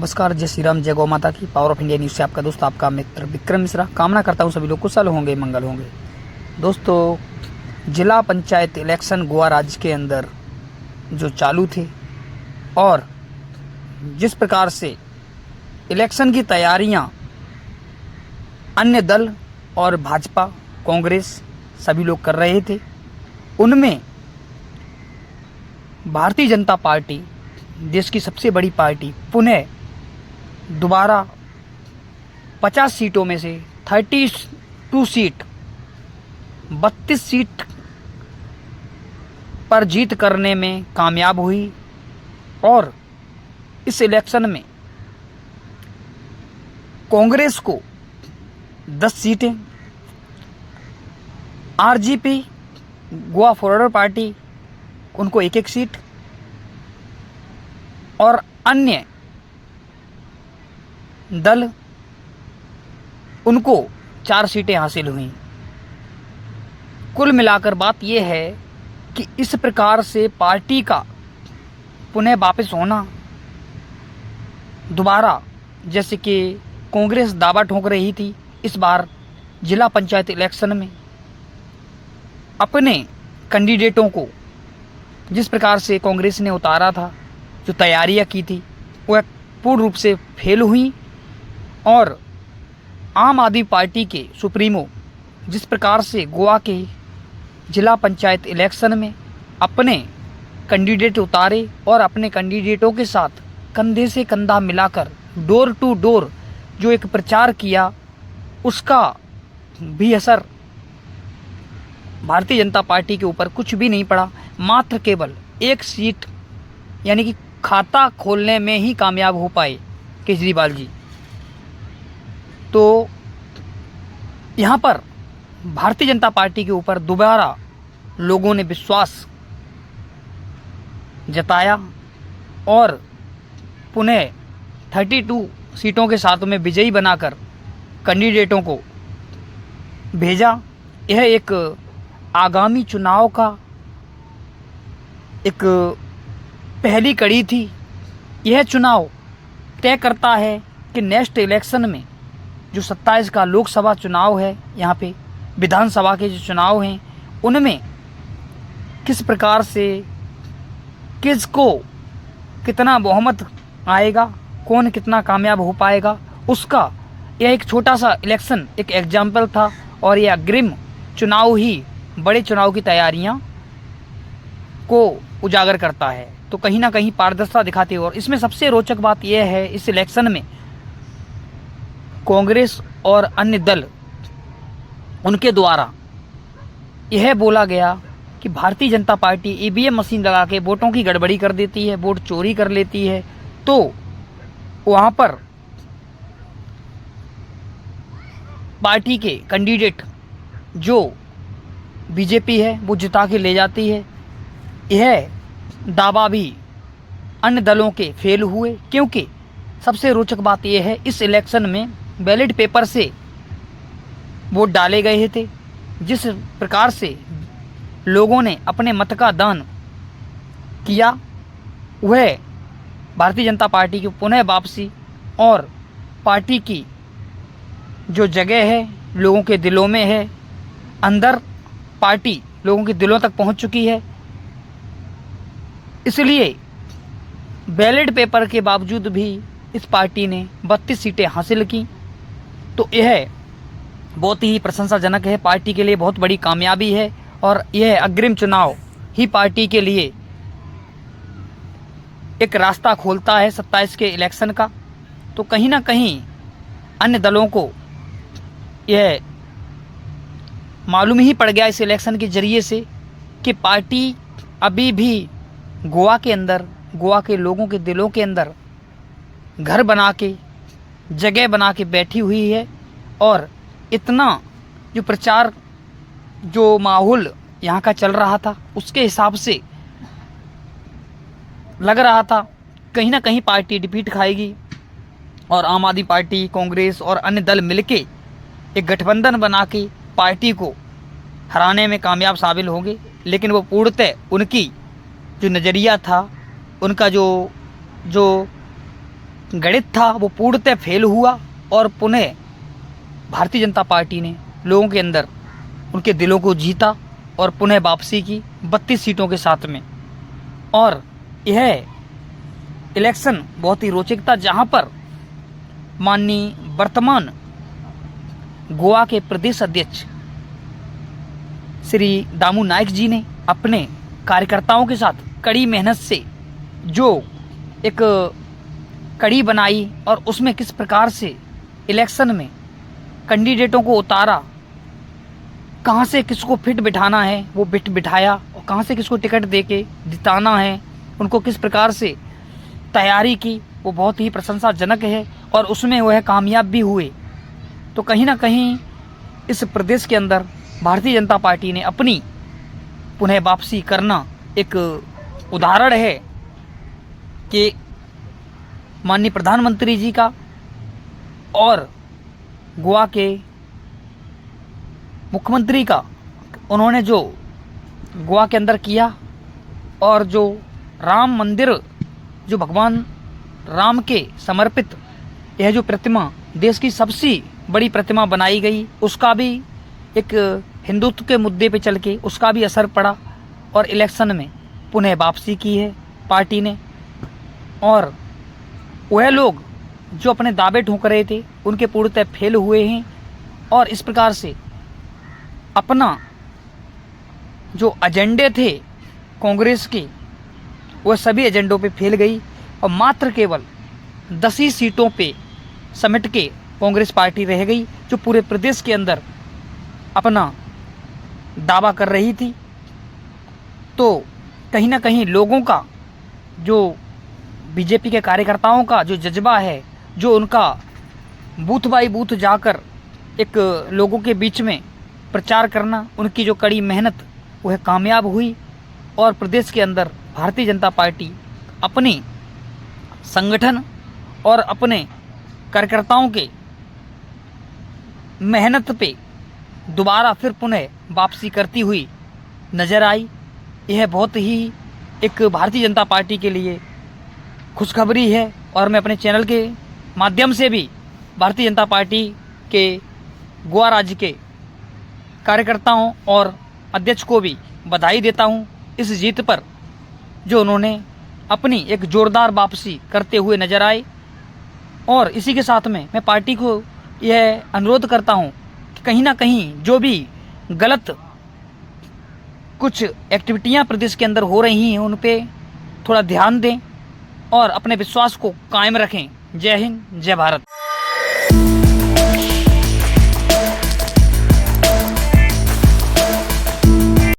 नमस्कार, जय श्री राम, जय गौ माता की। पावर ऑफ इंडिया न्यूज़ से आपका दोस्त, आपका मित्र विक्रम मिश्रा। कामना करता हूँ सभी लोग कुशल होंगे, मंगल होंगे। दोस्तों, जिला पंचायत इलेक्शन गोवा राज्य के अंदर जो चालू थे और जिस प्रकार से इलेक्शन की तैयारियां अन्य दल और भाजपा, कांग्रेस सभी लोग कर रहे थे, उनमें भारतीय जनता पार्टी, देश की सबसे बड़ी पार्टी, पुनः दोबारा 50 सीटों में से 32 सीट 32 सीट पर जीत करने में कामयाब हुई। और इस इलेक्शन में कांग्रेस को 10 सीटें, आरजेपी गोवा फॉरवर्ड पार्टी उनको 1-1 सीट और अन्य दल उनको 4 सीटें हासिल हुई। कुल मिलाकर बात यह है कि इस प्रकार से पार्टी का पुनः वापस होना, दोबारा जैसे कि कांग्रेस दावा ठोक रही थी, इस बार जिला पंचायत इलेक्शन में अपने कैंडिडेटों को जिस प्रकार से कांग्रेस ने उतारा था, जो तैयारियां की थी, वह पूर्ण रूप से फेल हुई। और आम आदमी पार्टी के सुप्रीमो जिस प्रकार से गोवा के जिला पंचायत इलेक्शन में अपने कैंडिडेट उतारे और अपने कैंडिडेटों के साथ कंधे से कंधा मिलाकर डोर टू डोर जो एक प्रचार किया, उसका भी असर भारतीय जनता पार्टी के ऊपर कुछ भी नहीं पड़ा। मात्र केवल 1 सीट यानी कि खाता खोलने में ही कामयाब हो पाए केजरीवाल जी। तो यहाँ पर भारतीय जनता पार्टी के ऊपर दोबारा लोगों ने विश्वास जताया और पुनः 32 सीटों के साथ में विजयी बनाकर कैंडिडेटों को भेजा। यह एक आगामी चुनाव का एक पहली कड़ी थी। यह चुनाव तय करता है कि नेक्स्ट इलेक्शन में जो 27 का लोकसभा चुनाव है, यहाँ पे विधानसभा के जो चुनाव हैं, उनमें किस प्रकार से किसको कितना बहुमत आएगा, कौन कितना कामयाब हो पाएगा, उसका यह एक छोटा सा इलेक्शन एक एग्जाम्पल था। और यह अग्रिम चुनाव ही बड़े चुनाव की तैयारियां को उजागर करता है। तो कहीं ना कहीं पारदर्शिता दिखाती है। और इसमें सबसे रोचक बात यह है, इस इलेक्शन में कांग्रेस और अन्य दल उनके द्वारा यह बोला गया कि Bharatiya Janata party EVM machine लगा के वोटों की गड़बड़ी कर देती है, वोट चोरी कर लेती है। तो वहाँ पर पार्टी के कैंडिडेट जो बीजेपी है वो जिता के ले जाती है। यह दावा भी अन्य दलों के फेल हुए, क्योंकि सबसे रोचक बात यह है, इस इलेक्शन में बैलेट पेपर से वोट डाले गए थे। जिस प्रकार से लोगों ने अपने मत का दान किया, वह भारतीय जनता पार्टी की पुनः वापसी और पार्टी की जो जगह है लोगों के दिलों में है, अंदर पार्टी लोगों के दिलों तक पहुंच चुकी है। इसलिए बैलेट पेपर के बावजूद भी इस पार्टी ने 32 सीटें हासिल की। तो यह बहुत ही प्रशंसाजनक है, पार्टी के लिए बहुत बड़ी कामयाबी है। और यह अग्रिम चुनाव ही पार्टी के लिए एक रास्ता खोलता है 27 के इलेक्शन का। तो कहीं ना कहीं अन्य दलों को यह मालूम ही पड़ गया इस इलेक्शन के जरिए से कि पार्टी अभी भी गोवा के अंदर, गोवा के लोगों के दिलों के अंदर घर बना के, जगह बना के बैठी हुई है। और इतना जो प्रचार, जो माहौल यहाँ का चल रहा था, उसके हिसाब से लग रहा था कहीं ना कहीं पार्टी डिफीट खाएगी और आम आदमी पार्टी, कांग्रेस और अन्य दल मिलके एक गठबंधन बना के पार्टी को हराने में कामयाब साबित होंगे। लेकिन वो पूर्णतः उनकी जो नज़रिया था, उनका जो गणित था वो पूर्णतः फेल हुआ और पुनः भारतीय जनता पार्टी ने लोगों के अंदर उनके दिलों को जीता और पुनः वापसी की 32 सीटों के साथ में। और यह इलेक्शन बहुत ही रोचक था, जहां पर माननीय वर्तमान गोवा के प्रदेश अध्यक्ष श्री दामू नाइक जी ने अपने कार्यकर्ताओं के साथ कड़ी मेहनत से जो एक कड़ी बनाई और उसमें किस प्रकार से इलेक्शन में कैंडिडेटों को उतारा, कहां से किसको फिट बिठाना है वो फिट बिठाया और कहां से किसको टिकट देके जिताना है उनको किस प्रकार से तैयारी की, वो बहुत ही प्रशंसाजनक है और उसमें वह कामयाब भी हुए। तो कहीं ना कहीं इस प्रदेश के अंदर भारतीय जनता पार्टी ने अपनी पुनः वापसी करना एक उदाहरण है कि माननीय प्रधानमंत्री जी का और गोवा के मुख्यमंत्री का उन्होंने जो गोवा के अंदर किया और जो राम मंदिर जो भगवान राम के समर्पित यह जो प्रतिमा देश की सबसे बड़ी प्रतिमा बनाई गई, उसका भी एक हिंदुत्व के मुद्दे पे चल के उसका भी असर पड़ा और इलेक्शन में पुनः वापसी की है पार्टी ने। और वह लोग जो अपने दावे ठोक रहे थे उनके पूर्णतः फेल हुए हैं और इस प्रकार से अपना जो एजेंडे थे कांग्रेस के वह सभी एजेंडों पे फेल गई और मात्र केवल 10 ही सीटों पे समेट के कांग्रेस पार्टी रह गई, जो पूरे प्रदेश के अंदर अपना दावा कर रही थी। तो कहीं ना कहीं लोगों का जो बीजेपी के कार्यकर्ताओं का जो जज्बा है, जो उनका बूथ बाई बूथ जाकर एक लोगों के बीच में प्रचार करना, उनकी जो कड़ी मेहनत वह कामयाब हुई और प्रदेश के अंदर भारतीय जनता पार्टी अपनी संगठन और अपने कार्यकर्ताओं के मेहनत पे दोबारा फिर पुनः वापसी करती हुई नजर आई। यह बहुत ही एक भारतीय जनता पार्टी के लिए खुशखबरी है और मैं अपने चैनल के माध्यम से भी भारतीय जनता पार्टी के गोवा राज्य के कार्यकर्ताओं और अध्यक्ष को भी बधाई देता हूं इस जीत पर, जो उन्होंने अपनी एक जोरदार वापसी करते हुए नजर आए। और इसी के साथ में मैं पार्टी को यह अनुरोध करता हूं कि कहीं ना कहीं जो भी गलत कुछ एक्टिविटियां प्रदेश के अंदर हो रही हैं उन पे थोड़ा ध्यान दें और अपने विश्वास को कायम रखें। जय हिंद, जय भारत।